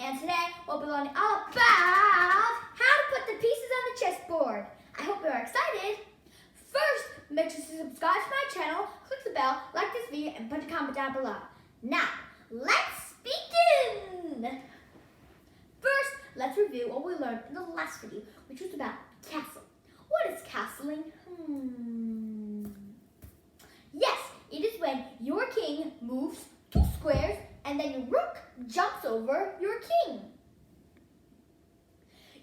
and today we'll be learning all about how to put the pieces on the chessboard. I hope you're excited. First, make sure to subscribe to my channel, click the bell, like this video, and put a comment down below. Now, let's begin! First, let's review what we learned in the last video, which was about castle. What is castling? Yes, it is when your king moves 2 squares and then your rook jumps over your king.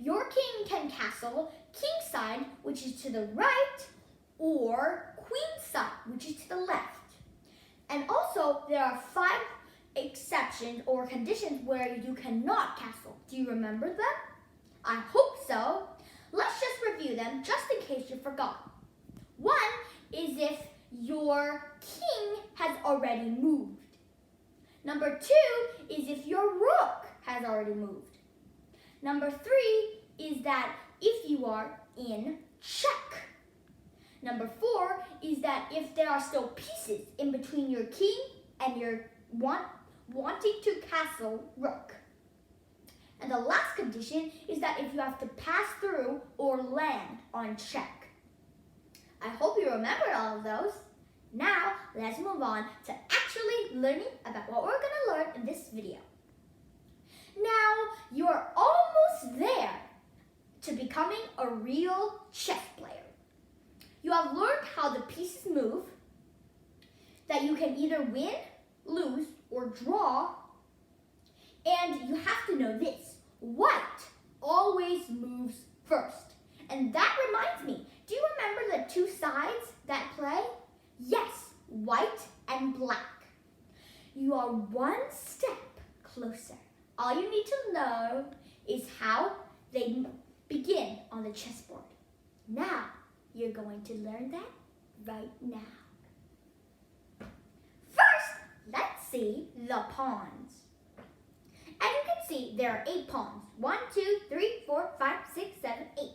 Your king can castle king side, which is to the right, or queen side, which is to the left. And also, there are 5 exceptions or conditions where you cannot castle. Do you remember them? I hope so. Let's just review them just in case you forgot. 1 is if your king has already moved. Number 2 is if your rook has already moved. Number 3 is that if you are in check. Number 4 is that if there are still pieces in between your king and your wanting to castle rook. And the last condition is that if you have to pass through or land on check. I hope you remember all of those. Now, let's move on to actually learning about what we're going to learn in this video. Now, you're almost there to becoming a real chess player. You have learned how the pieces move, that you can either win, lose, or draw, and you have to know this. White always moves first. And that reminds me, do you remember the 2 sides that play? Yes, white and black. You are 1 step closer. All you need to know is how they begin on the chessboard. Now, you're going to learn that right now. First, let's see the pawns. As you can see, there are 8 pawns. 1, 2, 3, 4, 5, 6, 7, 8.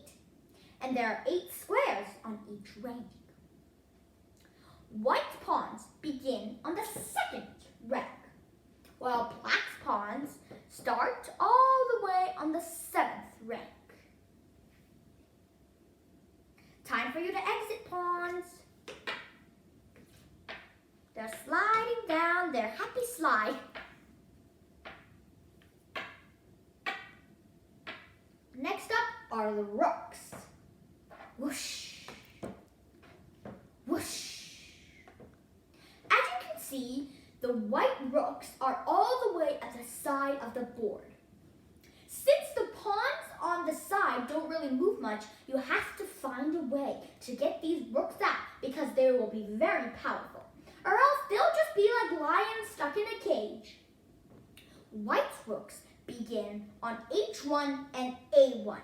And there are 8 squares on each rank. White pawns begin on the 2nd rank, while black's pawns start all the way on the 7th rank. Time for you to exit, pawns. They're sliding down their happy slide. Next up are the rooks. Whoosh, whoosh. As you can see, the white rooks are all the way at the side of the board. Since the pawns on the side don't really move much, you have to find a way to get these rooks out because they will be very powerful. Or else they'll just be like lions stuck in a cage. White's rooks begin on H1 and A1,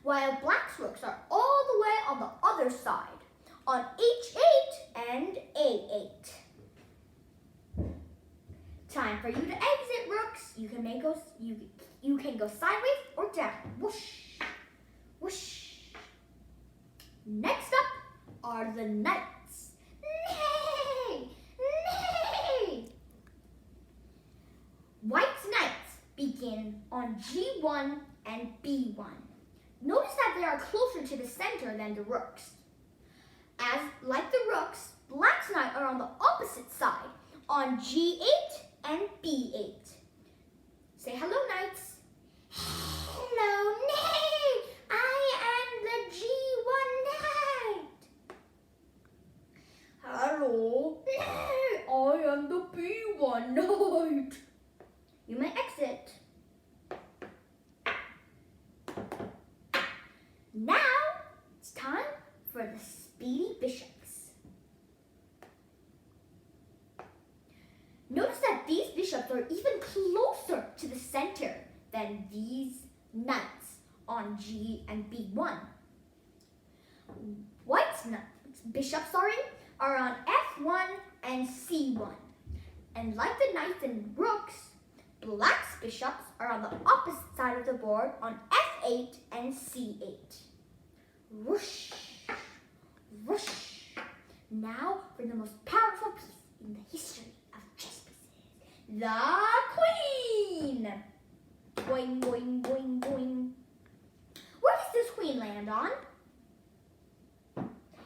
while black's rooks are all the way on the other side, on H8 and A8. Time for you to exit, rooks. You can go sideways or down. Whoosh, whoosh. Next up are the knights. Nay, nay. White's knights begin on G1 and B1. Notice that they are closer to the center than the rooks. As like the rooks, black's knights are on the opposite side, on G8 and B8. Say hello, knights. Hello, nay! I am the G1 knight. Hello, nay! I am the B1 knight. You may exit. Now, it's time for the speedy bishops. Notice that these bishops are even closer to the center than these knights on G and B1. White's bishops are on F1 and C1. And like the knights and rooks, black's bishops are on the opposite side of the board on F8 and C8. Whoosh, whoosh. Now for the most powerful piece in the history of chess pieces, the queen. Boing, boing, boing, boing. Where does this queen land on?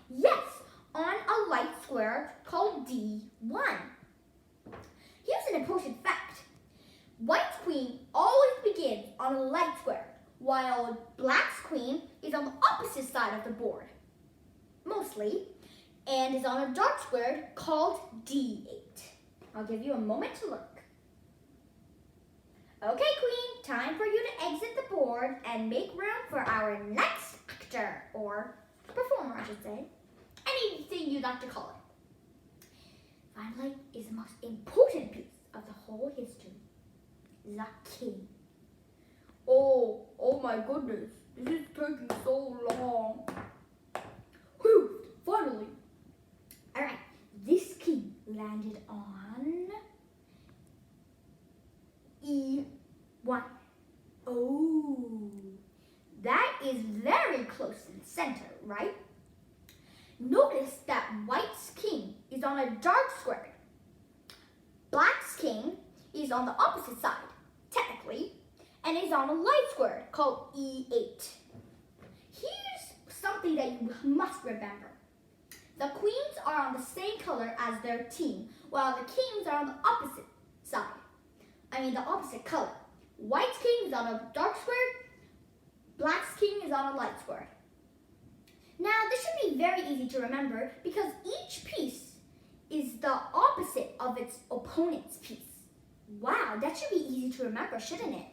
Yes, on a light square called D1. Here's an important fact. White's queen always begins on a light square, while black's queen is on the opposite side of the board, mostly, and is on a dark square called D8. I'll give you a moment to look. Okay, queen, time for you to exit the board and make room for our next actor, or performer, I should say. Anything you'd like to call it. Finally, is the most important piece of the whole history. The king. Oh my goodness, this is taking so long. Whew, finally. Alright, this king landed on E1. Oh, that is very close in the center, right? Notice that white's king is on a dark square. Black's king is on the opposite side, technically, and is on a light square called E8. Here's something that you must remember. The queens are on the same color as their team, while the kings are on the opposite side. The opposite color. White's king is on a dark square, black's king is on a light square. Now, this should be very easy to remember because each piece is the opposite of its opponent's piece. Wow, that should be easy to remember, shouldn't it?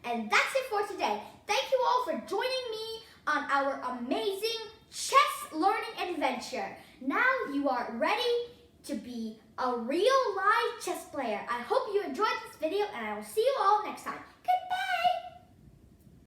And that's it for today. Thank you all for joining me on our amazing chess learning adventure. Now you are ready to be a real live chess player. I hope you enjoyed this video and I will see you all next time.